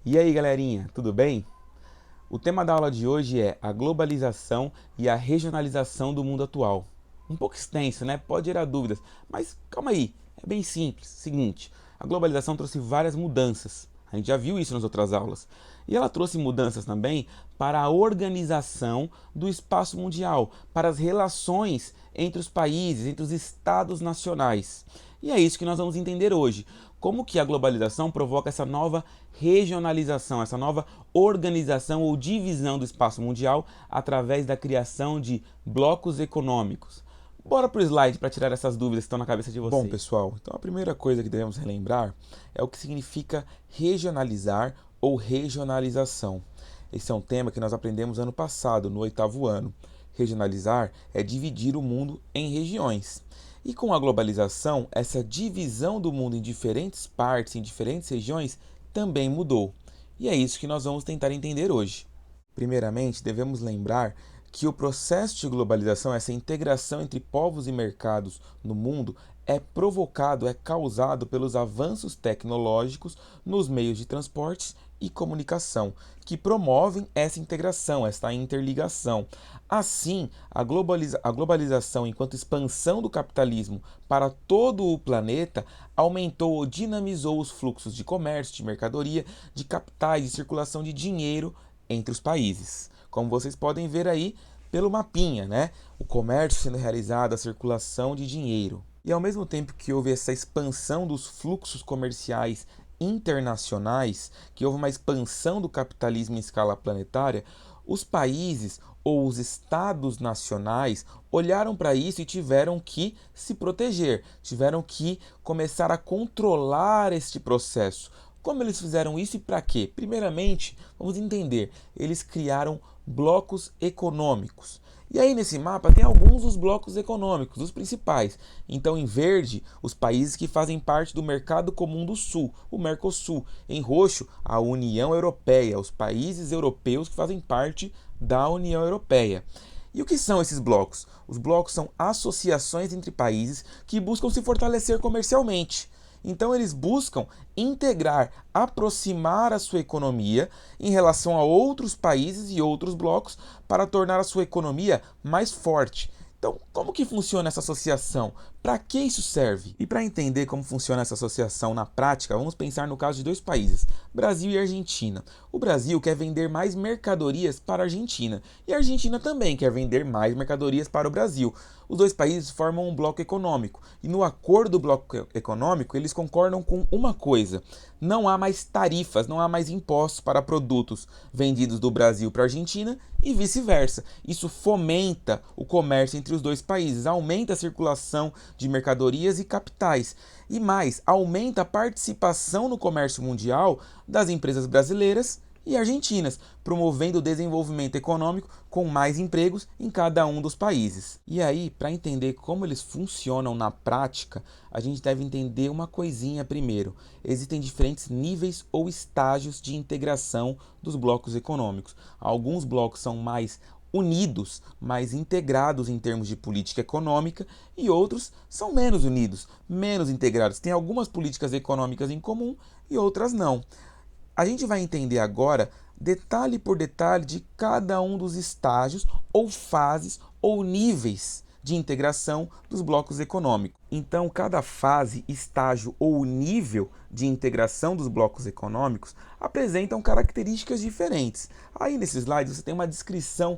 E aí, galerinha, tudo bem? O tema da aula de hoje é a globalização e a regionalização do mundo atual. Um pouco extenso, né? Pode gerar dúvidas, mas calma aí, é bem simples. Seguinte, a globalização trouxe várias mudanças. A gente já viu isso nas outras aulas. E ela trouxe mudanças também para a organização do espaço mundial, para as relações entre os países, entre os estados nacionais. E é isso que nós vamos entender hoje. Como que a globalização provoca essa nova regionalização, essa nova organização ou divisão do espaço mundial através da criação de blocos econômicos. Bora pro slide para tirar essas dúvidas que estão na cabeça de vocês. Bom, pessoal, então a primeira coisa que devemos relembrar é o que significa regionalizar ou regionalização. Esse é um tema que nós aprendemos ano passado, no 8º ano. Regionalizar é dividir o mundo em regiões. E com a globalização, essa divisão do mundo em diferentes partes, em diferentes regiões, também mudou. E é isso que nós vamos tentar entender hoje. Primeiramente, devemos lembrar que o processo de globalização, essa integração entre povos e mercados no mundo, é provocado, é causado pelos avanços tecnológicos nos meios de transportes e comunicação, que promovem essa integração, essa interligação. Assim, a globalização, enquanto expansão do capitalismo para todo o planeta, aumentou ou dinamizou os fluxos de comércio, de mercadoria, de capitais, de circulação de dinheiro entre os países. Como vocês podem ver aí pelo mapinha, né? O comércio sendo realizado, a circulação de dinheiro. E ao mesmo tempo que houve essa expansão dos fluxos comerciais internacionais, que houve uma expansão do capitalismo em escala planetária, os países ou os estados nacionais olharam para isso e tiveram que se proteger, tiveram que começar a controlar este processo. Como eles fizeram isso e para quê? Primeiramente, vamos entender, eles criaram blocos econômicos. E aí nesse mapa tem alguns dos blocos econômicos, os principais. Então em verde, os países que fazem parte do Mercado Comum do Sul, o Mercosul. Em roxo, a União Europeia, os países europeus que fazem parte da União Europeia. E o que são esses blocos? Os blocos são associações entre países que buscam se fortalecer comercialmente. Então eles buscam integrar, aproximar a sua economia em relação a outros países e outros blocos para tornar a sua economia mais forte. Então, como que funciona essa associação? Para que isso serve? E para entender como funciona essa associação na prática, vamos pensar no caso de dois países, Brasil e Argentina. O Brasil quer vender mais mercadorias para a Argentina e a Argentina também quer vender mais mercadorias para o Brasil. Os dois países formam um bloco econômico e no acordo do bloco econômico eles concordam com uma coisa: não há mais tarifas, não há mais impostos para produtos vendidos do Brasil para a Argentina e vice-versa. Isso fomenta o comércio entre os dois países, aumenta a circulação de mercadorias e capitais. E mais, aumenta a participação no comércio mundial das empresas brasileiras e argentinas, promovendo o desenvolvimento econômico com mais empregos em cada um dos países. E aí, para entender como eles funcionam na prática, a gente deve entender uma coisinha primeiro. Existem diferentes níveis ou estágios de integração dos blocos econômicos. Alguns blocos são mais unidos, mais integrados em termos de política econômica, e outros são menos unidos, menos integrados. Tem algumas políticas econômicas em comum e outras não. A gente vai entender agora, detalhe por detalhe, de cada um dos estágios ou fases ou níveis de integração dos blocos econômicos. Então, cada fase, estágio ou nível de integração dos blocos econômicos apresentam características diferentes. Aí nesse slide você tem uma descrição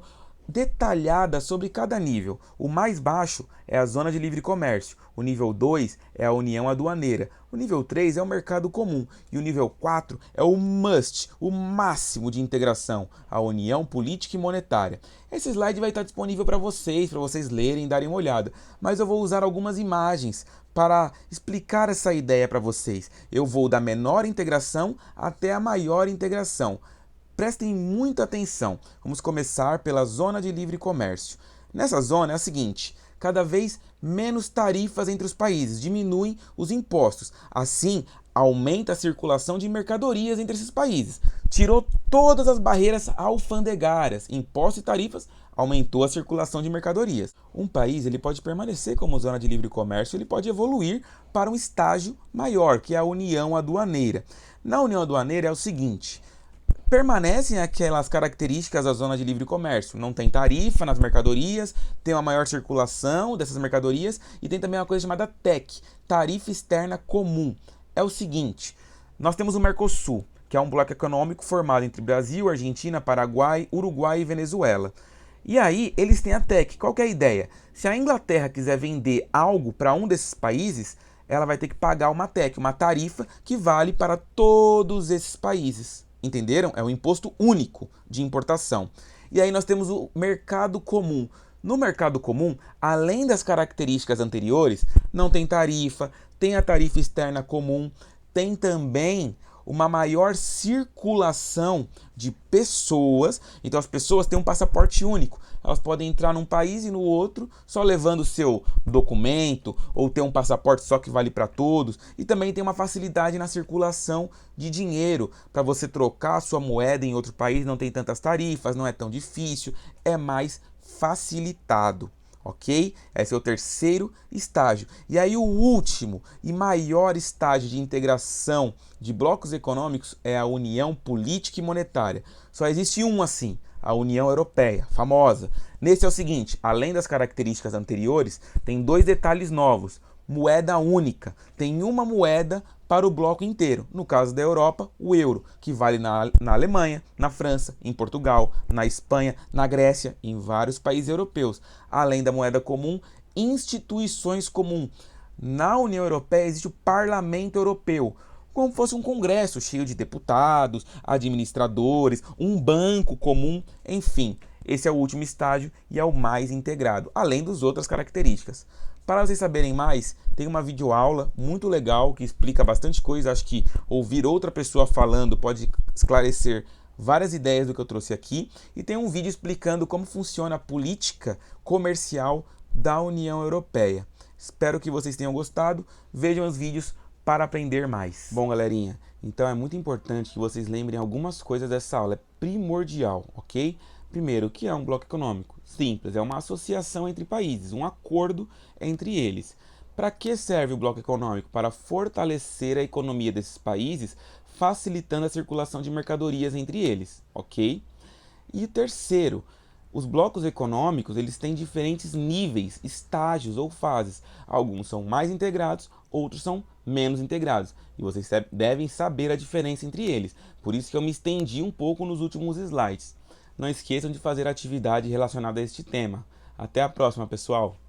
detalhada sobre cada nível. O mais baixo é a zona de livre comércio, o nível 2 é a união aduaneira, o nível 3 é o mercado comum e o nível 4 é o must, o máximo de integração, a união política e monetária. Esse slide vai estar disponível para vocês lerem e darem uma olhada, mas eu vou usar algumas imagens para explicar essa ideia para vocês. Eu vou da menor integração até a maior integração. Prestem muita atenção. Vamos começar pela zona de livre comércio. Nessa zona é a seguinte: cada vez menos tarifas entre os países, diminuem os impostos. Assim, aumenta a circulação de mercadorias entre esses países. Tirou todas as barreiras alfandegárias, impostos e tarifas, aumentou a circulação de mercadorias. Um país ele pode permanecer como zona de livre comércio, ele pode evoluir para um estágio maior, que é a união aduaneira. Na união aduaneira é o seguinte: Permanecem aquelas características da zona de livre comércio. Não tem tarifa nas mercadorias, tem uma maior circulação dessas mercadorias e tem também uma coisa chamada TEC, Tarifa Externa Comum. É o seguinte, nós temos o Mercosul, que é um bloco econômico formado entre Brasil, Argentina, Paraguai, Uruguai e Venezuela. E aí eles têm a TEC. Qual que é a ideia? Se a Inglaterra quiser vender algo para um desses países, ela vai ter que pagar uma TEC, uma tarifa que vale para todos esses países. Entenderam? É um imposto único de importação. E aí nós temos o mercado comum. No mercado comum, além das características anteriores, não tem tarifa, tem a tarifa externa comum, tem também uma maior circulação de pessoas. Então as pessoas têm um passaporte único. Elas podem entrar num país e no outro só levando o seu documento ou ter um passaporte só que vale para todos. E também tem uma facilidade na circulação de dinheiro. Para você trocar a sua moeda em outro país não tem tantas tarifas, não é tão difícil, é mais facilitado. Ok? Esse é o terceiro estágio. E aí o último e maior estágio de integração de blocos econômicos é a União Política e Monetária. Só existe um assim, a União Europeia, famosa. Nesse é o seguinte, além das características anteriores, tem dois detalhes novos. Moeda única. Tem uma moeda para o bloco inteiro. No caso da Europa, o euro, que vale na Alemanha, na França, em Portugal, na Espanha, na Grécia, em vários países europeus. Além da moeda comum, instituições comuns. Na União Europeia existe o Parlamento Europeu, como fosse um congresso cheio de deputados, administradores, um banco comum, enfim. Esse é o último estágio e é o mais integrado, além das outras características. Para vocês saberem mais, tem uma videoaula muito legal que explica bastante coisa. Acho que ouvir outra pessoa falando pode esclarecer várias ideias do que eu trouxe aqui. E tem um vídeo explicando como funciona a política comercial da União Europeia. Espero que vocês tenham gostado. Vejam os vídeos para aprender mais. Bom, galerinha, então é muito importante que vocês lembrem algumas coisas dessa aula. É primordial, ok? Primeiro, o que é um bloco econômico? Simples, é uma associação entre países, um acordo entre eles. Para que serve o bloco econômico? Para fortalecer a economia desses países, facilitando a circulação de mercadorias entre eles, ok? E terceiro, os blocos econômicos eles têm diferentes níveis, estágios ou fases. Alguns são mais integrados, outros são menos integrados. E vocês devem saber a diferença entre eles. Por isso que eu me estendi um pouco nos últimos slides. Não esqueçam de fazer atividade relacionada a este tema. Até a próxima, pessoal!